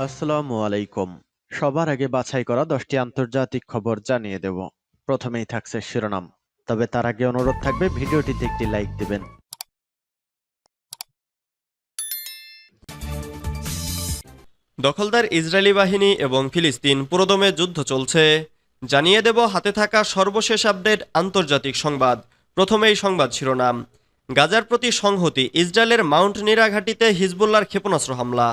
আসসালামু আলাইকুম। সবার আগে বাছাই করা 10টি আন্তর্জাতিক খবর জানিয়ে দেব। প্রথমেই থাকছে শিরোনাম। তবে তার আগে অনুরোধ থাকবে ভিডিওটিতে একটি লাইক দিবেন। দখলদার ইসরায়েলি বাহিনী এবং ফিলিস্তিন পুরোদমে যুদ্ধ চলছে। জানিয়ে দেব হাতে থাকা সর্বশেষ আপডেট আন্তর্জাতিক সংবাদ। প্রথমেই সংবাদ শিরোনাম। গাজার প্রতি সংহতি, ইসরায়েলের মাউন্ট নিরা ঘাঁটিতে হিজবুল্লাহর ক্ষেপণাস্ত্র হামলা।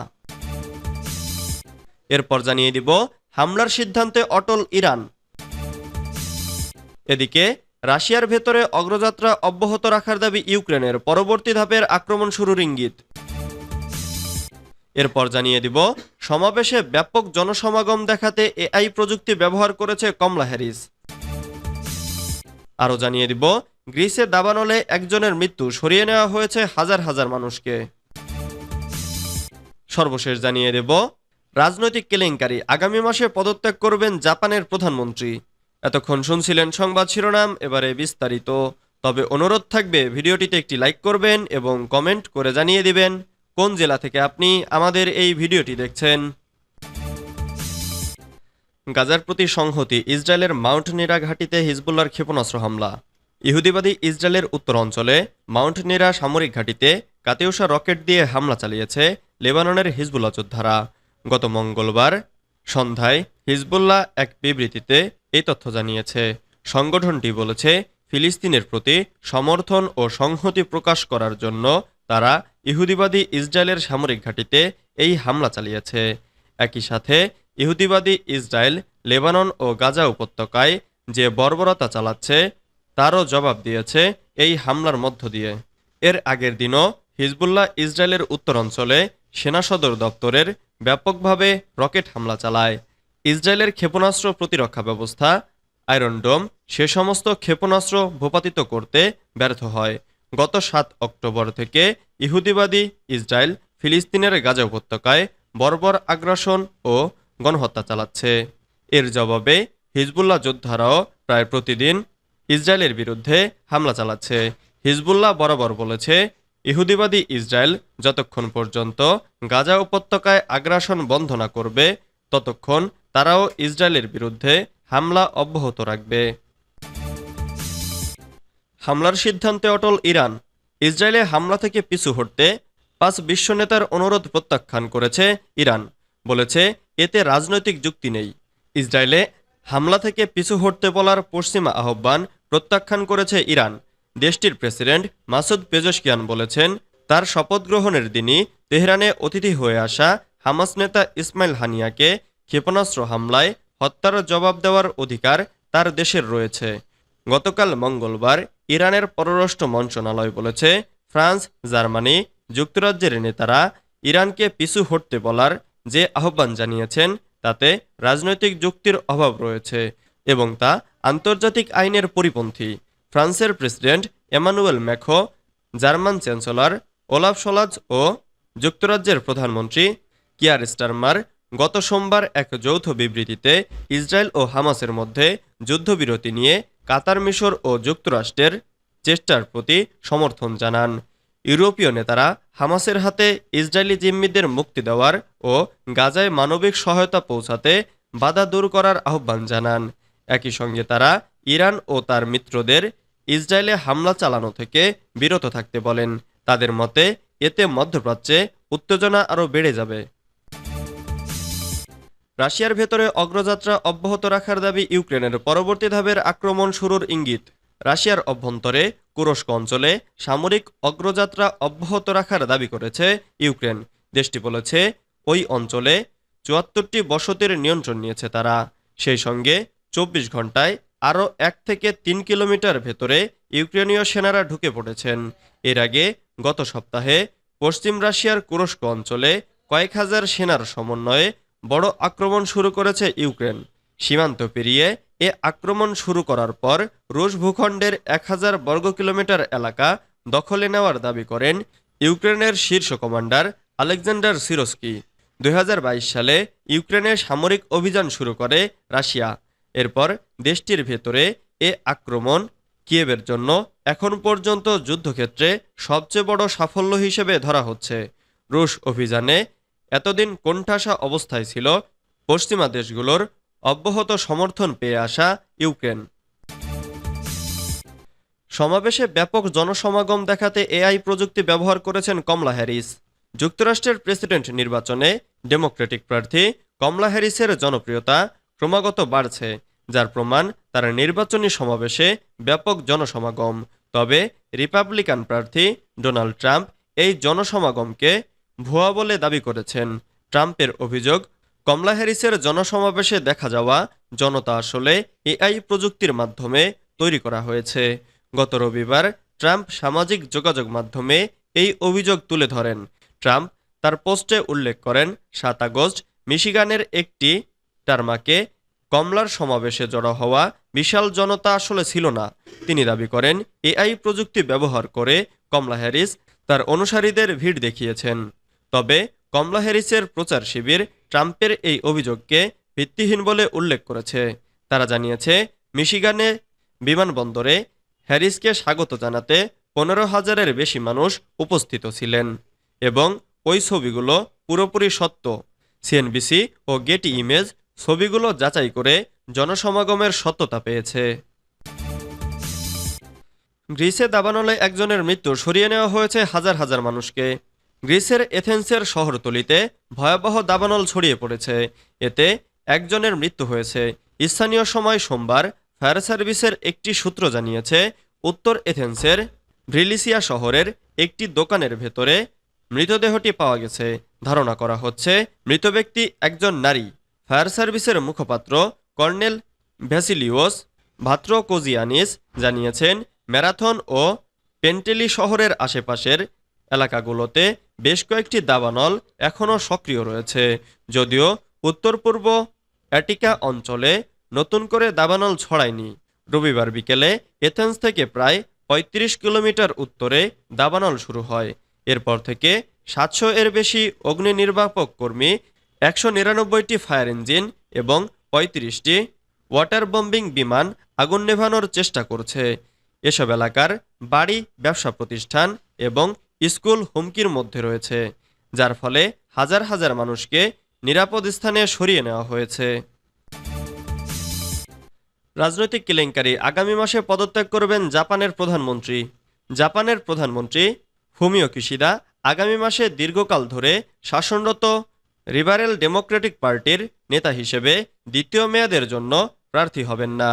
এরপর জানিয়ে দিব হামলার সিদ্ধান্তে অটল ইরান। এদিকে রাশিয়ার ভেতরে অগ্রযাত্রা অব্যাহত রাখার দাবি ইউক্রেনের, পরবর্তী ধাপের আক্রমণ শুরুর ইঙ্গিত। এরপর জানিয়ে দিব সমাবেশে ব্যাপক জনসমাগম দেখাতে এআই প্রযুক্তি ব্যবহার করেছে কমলা হ্যারিস। আরও জানিয়ে দিব গ্রিসে দাবানলে একজনের মৃত্যু, সরিয়ে নেওয়া হয়েছে হাজার হাজার মানুষকে। সর্বশেষ জানিয়ে দেব রাজনৈতিক কেলেঙ্কারি, আগামী মাসে পদত্যাগ করবেন জাপানের প্রধানমন্ত্রী। এতক্ষণ শুনছিলেন সংবাদ শিরোনাম, এবারে বিস্তারিত। তবে অনুরোধ থাকবে ভিডিওটিতে একটি লাইক করবেন এবং কমেন্ট করে জানিয়ে দিবেন কোন জেলা থেকে আপনি আমাদের এই ভিডিওটি দেখছেন। গাজার প্রতি সংহতি, ইসরায়েলের মাউন্ট নিরা ঘাঁটিতে হিজবুল্লাহর ক্ষেপণাস্ত্র হামলা। ইহুদিবাদী ইসরায়েলের উত্তর অঞ্চলে মাউন্ট নিরা সামরিক ঘাঁটিতে কাতিউসা রকেট দিয়ে হামলা চালিয়েছে লেবাননের হিজবুল্লাহ যোদ্ধারা। গত মঙ্গলবার সন্ধ্যায় হিজবুল্লাহ এক বিবৃতিতে এই তথ্য জানিয়েছে। সংগঠনটি বলেছে, ফিলিস্তিনের প্রতি সমর্থন ও সংহতি প্রকাশ করার জন্য তারা ইহুদিবাদী ইসরায়েলের সামরিক ঘাঁটিতে এই হামলা চালিয়েছে। একই সাথে ইহুদিবাদী ইসরায়েল লেবানন ও গাজা উপত্যকায় যে বর্বরতা চালাচ্ছে তারও জবাব দিয়েছে এই হামলার মধ্য দিয়ে। এর আগের দিনও হিজবুল্লাহ ইসরায়েলের উত্তরাঞ্চলে সেনা সদর দপ্তরের ব্যাপকভাবে রকেট হামলা চালায়। ইসরায়েলের ক্ষেপণাস্ত্র প্রতিরক্ষা ব্যবস্থা আয়রন ডোম সে সমস্ত ক্ষেপণাস্ত্র ভূপাতিত করতে ব্যর্থ হয়। গত 7 অক্টোবর থেকে ইহুদিবাদী ইসরায়েল ফিলিস্তিনের গাজা উপত্যকায় বর্বর আগ্রাসন ও গণহত্যা চালাচ্ছে। এর জবাবে হিজবুল্লাহ যোদ্ধারাও প্রায় প্রতিদিন ইসরায়েলের বিরুদ্ধে হামলা চালাচ্ছে। হিজবুল্লাহ বরাবর বলেছে, ইহুদিবাদী ইসরায়েল যতক্ষণ পর্যন্ত গাজা উপত্যকায় আগ্রাসন বন্ধ না করবে ততক্ষণ তারাও ইসরায়েলের বিরুদ্ধে হামলা অব্যাহত রাখবে। হামলার সিদ্ধান্তে অটল ইরান। ইসরায়েলে হামলা থেকে পিছু হটতে 5 বিশ্ব নেতার অনুরোধ প্রত্যাখ্যান করেছে ইরান। বলেছে, এতে রাজনৈতিক যুক্তি নেই। ইসরায়েলে হামলা থেকে পিছু হটতে বলার পশ্চিমা আহ্বান প্রত্যাখ্যান করেছে ইরান। দেশটির প্রেসিডেন্ট মাসুদ পেজেশকিয়ান বলেছেন, তার শপথ গ্রহণের দিনই তেহরানে অতিথি হয়ে আসা হামাস নেতা ইসমাইল হানিয়াকে ক্ষেপণাস্ত্র হামলায় হত্যার জবাব দেওয়ার অধিকার তার দেশের রয়েছে। গতকাল মঙ্গলবার ইরানের পররাষ্ট্র মন্ত্রণালয় বলেছে, ফ্রান্স, জার্মানি, যুক্তরাজ্যের নেতারা ইরানকে পিছু হটতে বলার যে আহ্বান জানিয়েছেন তাতে রাজনৈতিক যুক্তির অভাব রয়েছে এবং তা আন্তর্জাতিক আইনের পরিপন্থী। ফ্রান্সের president Emmanuel Macron, German chancellor Olaf Scholz ও যুক্তরাজ্যের প্রধানমন্ত্রী কিয়ার স্টারমার গত সোমবার এক যৌথ বিবৃতিতে ইসরায়েল ও হামাসের মধ্যে যুদ্ধবিরতি নিয়ে কাতার, মিশর ও যুক্তরাষ্ট্রের চেষ্টার প্রতি সমর্থন জানান। ইউরোপীয় নেতারা হামাসের হাতে ইসরায়েলি জিম্মিদের মুক্তি দেওয়ার ও গাজায় মানবিক সহায়তা পৌঁছাতে বাধা দূর করার আহ্বান জানান। একই সঙ্গে তারা ইরান ও তার মিত্রদের ইসরায়েলে হামলা চালানো থেকে বিরত থাকতে বলেন। তাদের মতে এতে মধ্যপ্রাচ্যে উত্তেজনা আরও বেড়ে যাবে। রাশিয়ার ভেতরে অগ্রযাত্রা অব্যাহত রাখার দাবি ইউক্রেনের, পরবর্তী ধাপের আক্রমণ শুরুর ইঙ্গিত। রাশিয়ার অভ্যন্তরে কুরস্ক অঞ্চলে সামরিক অগ্রযাত্রা অব্যাহত রাখার দাবি করেছে ইউক্রেন। দেশটি বলেছে, ওই অঞ্চলে 74টি বসতির নিয়ন্ত্রণ নিয়েছে তারা। সেই সঙ্গে 24 ঘন্টায় আরও 1 থেকে 3 কিলোমিটার ভেতরে ইউক্রেনীয় সেনারা ঢুকে পড়েছেন। এর আগে গত সপ্তাহে পশ্চিম রাশিয়ার কুরস্ক অঞ্চলে কয়েক হাজার সেনার সমন্বয়ে বড় আক্রমণ শুরু করেছে ইউক্রেন। সীমান্ত পেরিয়ে এ আক্রমণ শুরু করার পর রুশ ভূখণ্ডের 1000 বর্গ কিলোমিটার এলাকা দখলে নেওয়ার দাবি করেন ইউক্রেনের শীর্ষ কমান্ডার আলেকজান্ডার সিরস্কি। 2022 সালে ইউক্রেনে সামরিক অভিযান শুরু করে রাশিয়া। এরপর দেশটির ভেতরে এ আক্রমণ কিয়েভের জন্য এখন পর্যন্ত যুদ্ধক্ষেত্রে সবচেয়ে বড় সাফল্য হিসেবে ধরা হচ্ছে। রুশ অভিযানে এতদিন কোণঠাসা অবস্থায় ছিল পশ্চিমা দেশগুলোর অব্যাহত সমর্থন পেয়ে আসা ইউক্রেন। সমাবেশে ব্যাপক জনসমাগম দেখাতে এআই প্রযুক্তি ব্যবহার করেছেন কমলা হ্যারিস। যুক্তরাষ্ট্রের প্রেসিডেন্ট নির্বাচনে ডেমোক্রেটিক প্রার্থী কমলা হ্যারিসের জনপ্রিয়তা ক্রমাগত বাড়ছে, যার প্রমাণ তার নির্বাচনী সমাবেশে ব্যাপক জনসমাগম। তবে রিপাবলিকান প্রার্থী ডোনাল্ড ট্রাম্প এই জনসমাগমকে ভুয়া বলে দাবি করেছেন। ট্রাম্পের অভিযোগ, কমলা হ্যারিসের জনসমাবেশে দেখা যাওয়া জনতা আসলে এআই প্রযুক্তির মাধ্যমে তৈরি করা হয়েছে। গত রবিবার ট্রাম্প সামাজিক যোগাযোগ মাধ্যমে এই অভিযোগ তুলে ধরেন। ট্রাম্প তার পোস্টে উল্লেখ করেন, ৭ আগস্ট মিশিগানের একটি টার্মাকে কমলার সমাবেশে জড়ো হওয়া বিশাল জনতা আসলে ছিল না। তিনি দাবি করেন, এআই প্রযুক্তি ব্যবহার করে কমলা হ্যারিস তার অনুসারীদের ভিড় দেখিয়েছেন। তবে কমলা হ্যারিসের প্রচার শিবির ট্রাম্পের এই অভিযোগকে ভিত্তিহীন বলে উল্লেখ করেছে। তারা জানিয়েছে, মিশিগানে বিমানবন্দরে হ্যারিসকে স্বাগত জানাতে ১৫,০০০-এর বেশি মানুষ উপস্থিত ছিলেন এবং ওই ছবিগুলো পুরোপুরি সত্য। সিএনবিসি ও গেটি ইমেজ ছবিগুলো যাচাই করে জনসমাগমের সত্যতা পেয়েছে। গ্রিসে দাবানলে একজনের মৃত্যু সরিয়ে নেওয়া হয়েছে হাজার হাজার মানুষকে। গ্রিসের এথেন্সের শহরতলিতে ভয়াবহ দাবানল ছড়িয়ে পড়েছে। এতে একজনের মৃত্যু হয়েছে। স্থানীয় সময় সোমবার ফায়ার সার্ভিসের একটি সূত্র জানিয়েছে, উত্তর এথেন্সের ভ্রিলিসিয়া শহরের একটি দোকানের ভেতরে মৃতদেহটি পাওয়া গেছে। ধারণা করা হচ্ছে মৃত ব্যক্তি একজন নারী। ফায়ার সার্ভিসের মুখপাত্র কর্নেল ভ্যাসিলিওস ভাত্রোকোজিয়ানিস জানিয়েছেন, ম্যারাথন ও পেন্টেলি শহরের আশেপাশের এলাকাগুলোতে বেশ কয়েকটি দাবানল এখনও সক্রিয় রয়েছে। যদিও উত্তর পূর্ব অ্যাটিকা অঞ্চলে নতুন করে দাবানল ছড়ায়নি। রবিবার বিকেলে এথেন্স থেকে প্রায় ৩৫ কিলোমিটার উত্তরে দাবানল শুরু হয়। এরপর থেকে ৭০০-এর বেশি অগ্নি নির্বাপক কর্মী, ১৯৯টি ফায়ার ইঞ্জিন এবং ৩৫টি ওয়াটার বম্বিং বিমান আগুন নেভানোর চেষ্টা করছে। এসব এলাকার বাড়ি, ব্যবসা প্রতিষ্ঠান এবং স্কুল হুমকির মধ্যে রয়েছে, যার ফলে হাজার হাজার মানুষকে নিরাপদ স্থানে সরিয়ে নেওয়া হয়েছে। রাজনৈতিক কেলেঙ্কারি, আগামী মাসে পদত্যাগ করবেন জাপানের প্রধানমন্ত্রী। জাপানের প্রধানমন্ত্রী ফুমিও কিশিদা আগামী মাসে দীর্ঘকাল ধরে শাসনরত লিবারেল ডেমোক্রেটিক পার্টির নেতা হিসেবে দ্বিতীয় মেয়াদের জন্য প্রার্থী হবেন না।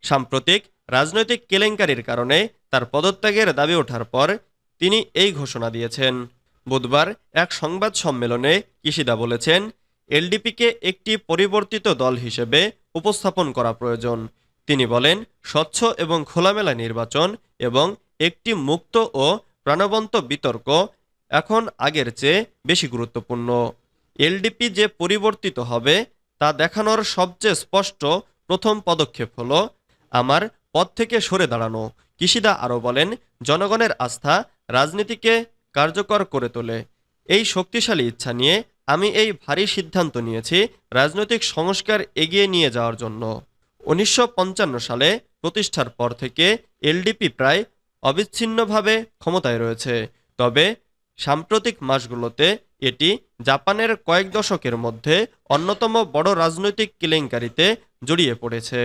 সাম্প্রতিক রাজনৈতিক কেলেঙ্কারির কারণে তার পদত্যাগের দাবি ওঠার পর তিনি এই ঘোষণা দিয়েছেন। বুধবার এক সংবাদ সম্মেলনে কিশিদা বলেছেন, এলডিপিকে একটি পরিবর্তিত দল হিসেবে উপস্থাপন করা প্রয়োজন। তিনি বলেন, স্বচ্ছ এবং খোলামেলা নির্বাচন এবং একটি মুক্ত ও প্রাণবন্ত বিতর্ক এখন আগের চেয়ে বেশি গুরুত্বপূর্ণ। এলডিপি যে পরিবর্তিত হবে তা দেখানোর সবচেয়ে স্পষ্ট প্রথম পদক্ষেপ হলো আমার পদ থেকে সরে দাঁড়ানো। কিশিদা আরও বলেন, জনগণের আস্থা রাজনীতিকে কার্যকর করে তোলে। এই শক্তিশালী ইচ্ছা নিয়ে আমি এই ভারী সিদ্ধান্ত নিয়েছি রাজনৈতিক সংস্কার এগিয়ে নিয়ে যাওয়ার জন্য। ১৯৫৫ সালে প্রতিষ্ঠার পর থেকে এলডিপি প্রায় অবিচ্ছিন্নভাবে ক্ষমতায় রয়েছে। তবে সাম্প্রতিক মাসগুলোতে এটি জাপানের কয়েক দশকের মধ্যে অন্যতম বড় রাজনৈতিক কেলেঙ্কারিতে জড়িয়ে পড়েছে।